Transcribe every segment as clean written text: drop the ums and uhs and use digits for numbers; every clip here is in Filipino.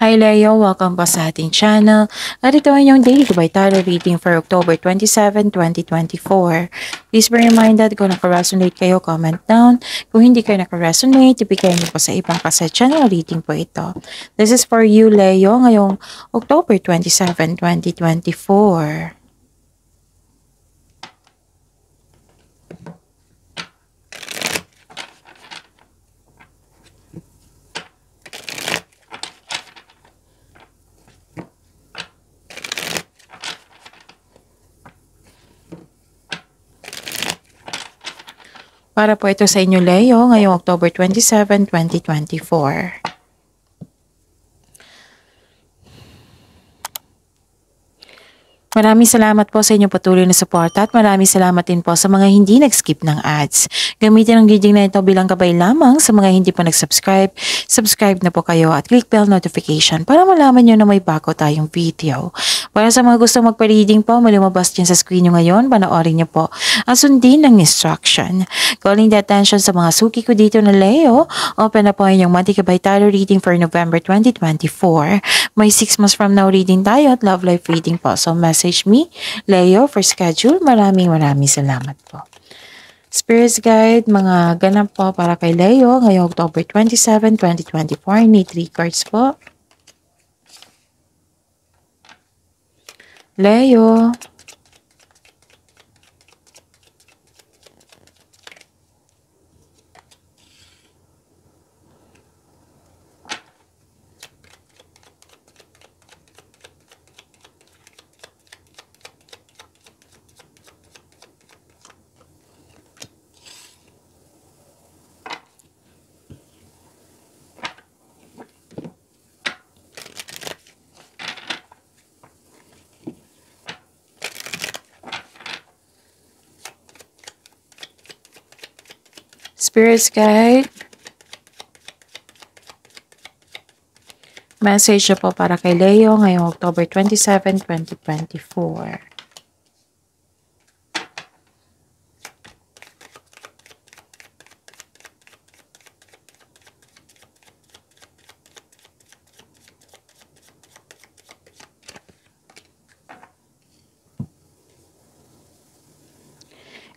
Hi Leo, welcome pa sa ating channel. At ito ay yung daily by tarot reading for October 27, 2024. Please be reminded kung naka-resonate kayo, comment down. Kung hindi kayo naka-resonate, ibigay niyo po sa ibang kasi channel reading po ito. This is for you Leo ngayong October 27, 2024. Para po ito sa inyo Leo ngayong October 27, 2024. Maraming salamat po sa inyong patuloy na suporta at maraming salamat din po sa mga hindi nag-skip ng ads. Gamitin ang reading na ito bilang gabay lamang sa mga hindi pa nag-subscribe. Subscribe na po kayo at click bell notification para malaman nyo na may bago tayong video. Para sa mga gustong magpa-reading po, malumabas dyan sa screen nyo ngayon, panoorin nyo po ang sundin ng instruction. Calling the attention sa mga suki ko dito na Leo, open na po yung Monthly Gabay Tarot reading for November 2024. May 6 months from now reading tayo at love life reading po. So message me, Leo, for schedule. Maraming salamat po. Spirits Guide, mga ganap po para kay Leo ngayong October 27, 2024. Need 3 cards po. Leo. Spirits Guide. Message po para kay Leo ngayong October 27, 2024.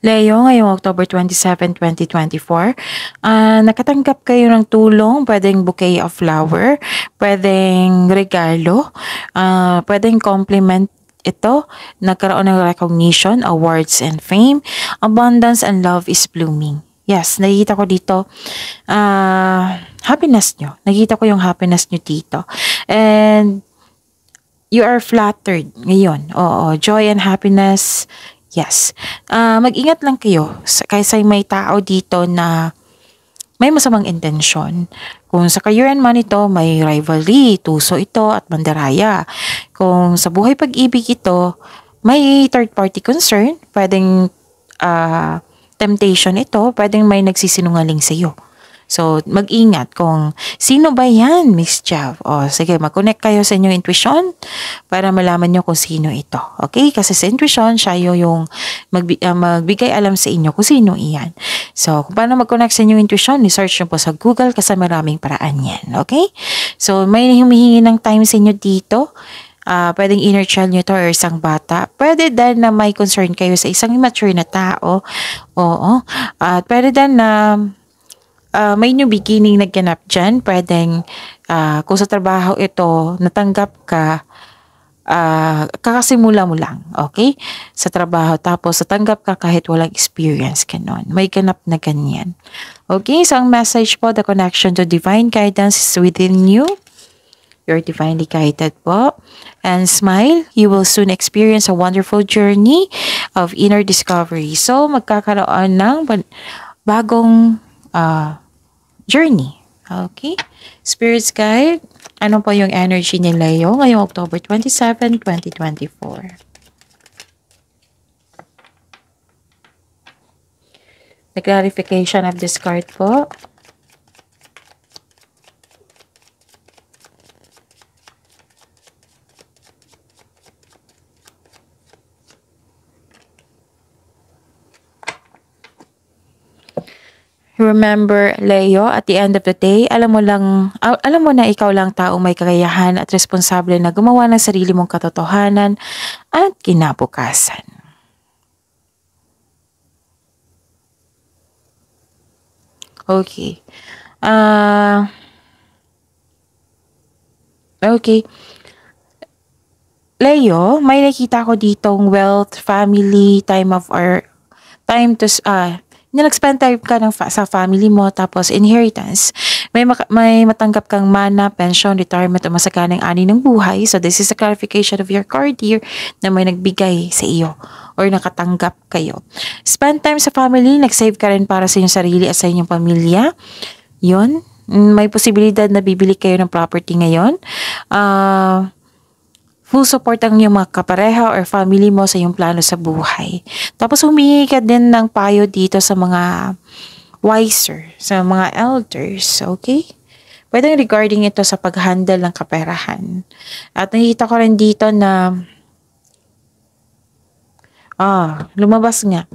Leo, ngayong October 27, 2024, nakatanggap kayo ng tulong, pwedeng bouquet of flower, pwedeng regalo, pwedeng compliment ito, nagkaroon ng recognition, awards and fame, abundance and love is blooming. Yes, nakikita ko dito, happiness nyo. Nakikita ko yung happiness nyo dito. And you are flattered ngayon. Oo, joy and happiness. Yes. Mag-ingat lang kayo kasi may tao dito na may masamang intensyon. Kung sa career and money ito, may rivalry, tuso ito at mandaraya. Kung sa buhay pag-ibig ito, may third party concern, pwedeng temptation ito, pwedeng may nagsisinungaling sa iyo. So, mag-ingat kung sino ba yan, Miss Chav. O, sige, mag-connect kayo sa inyong intuition para malaman nyo kung sino ito. Okay? Kasi sa intuition, siya yung magbigay alam sa inyo kung sino iyan. So, kung paano mag-connect sa inyong intuition, ni-search nyo po sa Google kasi maraming paraan yan. Okay? So, may humihingi ng time sa inyo dito. Pwedeng inner child nyo to or isang bata. Pwede din na may concern kayo sa isang immature na tao. Oo. At pwede din na may new beginning na ganap dyan. Pwedeng kung sa trabaho ito, natanggap ka, kakasimula mo lang, okay? Sa trabaho, tapos natanggap ka kahit walang experience ka nun. May ganap na ganyan. Okay, so ang message po, the connection to divine guidance is within you. You're divinely guided po. And smile, you will soon experience a wonderful journey of inner discovery. So, magkakaroon ng bagong journey. Okay? Spirits Guide, ano po yung energy ni Leo ngayong October 27, 2024? The clarification of this card po. Remember, Leo, at the end of the day, alam mo na ikaw lang taong may kakayahan at responsable na gumawa ng sarili mong katotohanan at kinabukasan. Okay. Okay. Leo, may nakita ko ditong wealth, family, time to, nag-spend time ka sa family mo, tapos inheritance. May matanggap kang mana, pension, retirement, o masaganang ani ng buhay. So this is a clarification of your card here na may nagbigay sa iyo or nakatanggap kayo. Spend time sa family, nag-save ka rin para sa inyong sarili at sa inyong pamilya. Yun. May posibilidad na bibili kayo ng property ngayon. Full support ang iyong mga kapareha or family mo sa iyong plano sa buhay. Tapos humingi ka din ng payo dito sa mga wiser, sa mga elders, okay? Pwedeng regarding ito sa pag-handle ng kaperahan. At nakita ko rin dito na lumabas nga.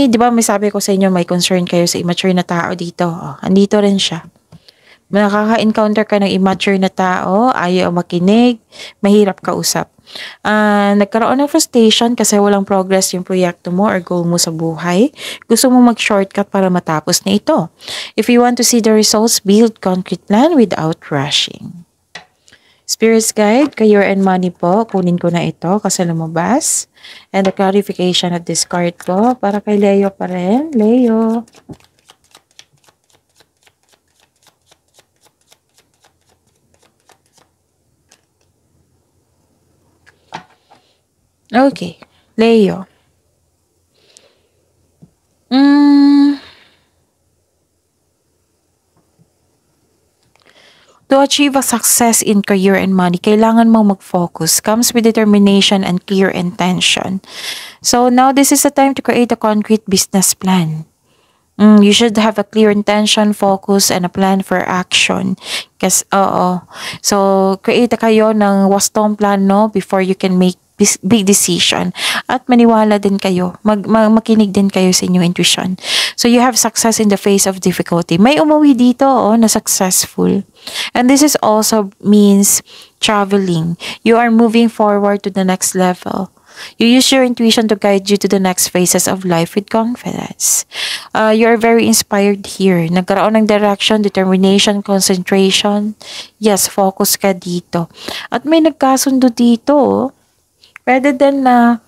Di ba may sabi ko sa inyo, may concern kayo sa immature na tao dito. Andito rin siya. Nakaka-encounter ka ng immature na tao, ayaw makinig, mahirap kausap. Nagkaroon ng frustration kasi walang progress yung proyekto mo or goal mo sa buhay. Gusto mo mag-shortcut para matapos na ito. If you want to see the results, build concrete plan without rushing. Spirit's Guide, Career and Money po. Kunin ko na ito kasi lumabas. And the clarification of this card po para kay Leo pa rin. Leo. Okay, Leo. To achieve a success in career and money, kailangan mong mag-focus. Comes with determination and clear intention. So now this is the time to create a concrete business plan. You should have a clear intention, focus, and a plan for action. Kasi, So, create kayo ng wastong plan, no? Before you can make big decision. At maniwala din kayo. Makinig din kayo sa inyong intuition. So, you have success in the face of difficulty. May umuwi dito, na successful. And this is also means traveling. You are moving forward to the next level. You use your intuition to guide you to the next phases of life with confidence. You are very inspired here. Nagkaroon ng direction, determination, concentration. Yes, focus ka dito. At may nagkasundo dito. Pwede din na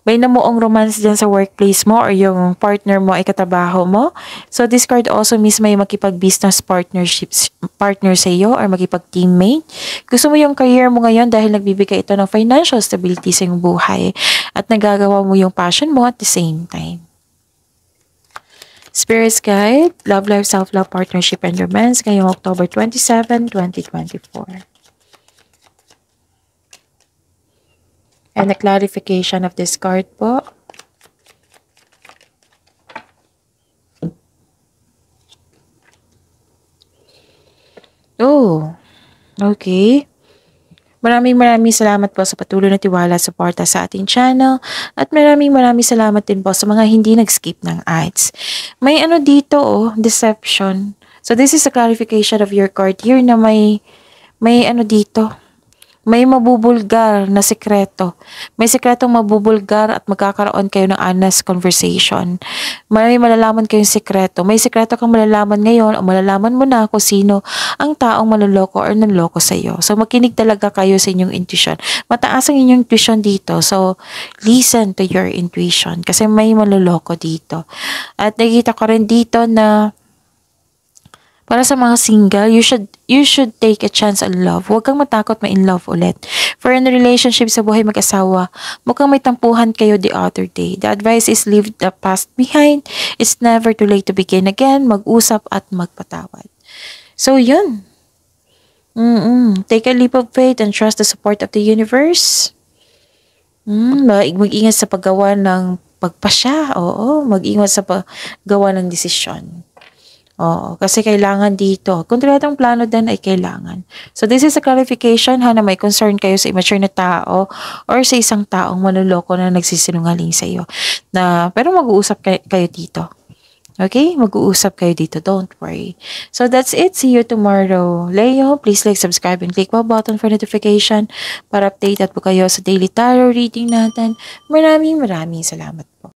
may namuong romance dyan sa workplace mo or yung partner mo ay katabaho mo. So this card also means may makipag-business partner sa iyo or makipag-teammate. Gusto mo yung career mo ngayon dahil nagbibigay ito ng financial stability sa iyong buhay at nagagawa mo yung passion mo at the same time. Spirit's Guide, Love Life, Self-Love, Partnership, and Romance ngayong October 27, 2024. And a clarification of this card po. Okay. Maraming salamat po sa patuloy na tiwala at suporta sa ating channel. At maraming salamat din po sa mga hindi nag-skip ng ads. May dito, deception. So this is a clarification of your card here na may dito. May mabubulgar na sekreto. May sekretong mabubulgar at magkakaroon kayo ng honest conversation. May malalaman kayong sekreto. May sekreto kang malalaman ngayon o malalaman mo na kung sino ang taong manloloko or nanloko sa iyo. So makinig talaga kayo sa inyong intuition. Mataas ang inyong intuition dito. So listen to your intuition kasi may manloloko dito. At nakikita ko rin dito na para sa mga single, you should take a chance on love. Huwag kang matakot ma-in love ulit. For in a relationship sa buhay mag-asawa, mukhang may tampuhan kayo the other day. The advice is leave the past behind. It's never too late to begin again. Mag-usap at magpatawad. So, yun. Take a leap of faith and trust the support of the universe. Mag-ingat sa paggawa ng pagpasya. Oo, mag-ingat sa paggawa ng desisyon. Oo, kasi kailangan dito. Konkretong plano din ay kailangan. So this is a clarification na may concern kayo sa immature na tao or sa isang taong manloloko na nagsisinungaling sa iyo. Pero mag-uusap kayo dito. Okay? Mag-uusap kayo dito. Don't worry. So, that's it. See you tomorrow. Leo, please like, subscribe, and click the button for notification para updated po kayo sa daily tarot reading natin. Maraming salamat po.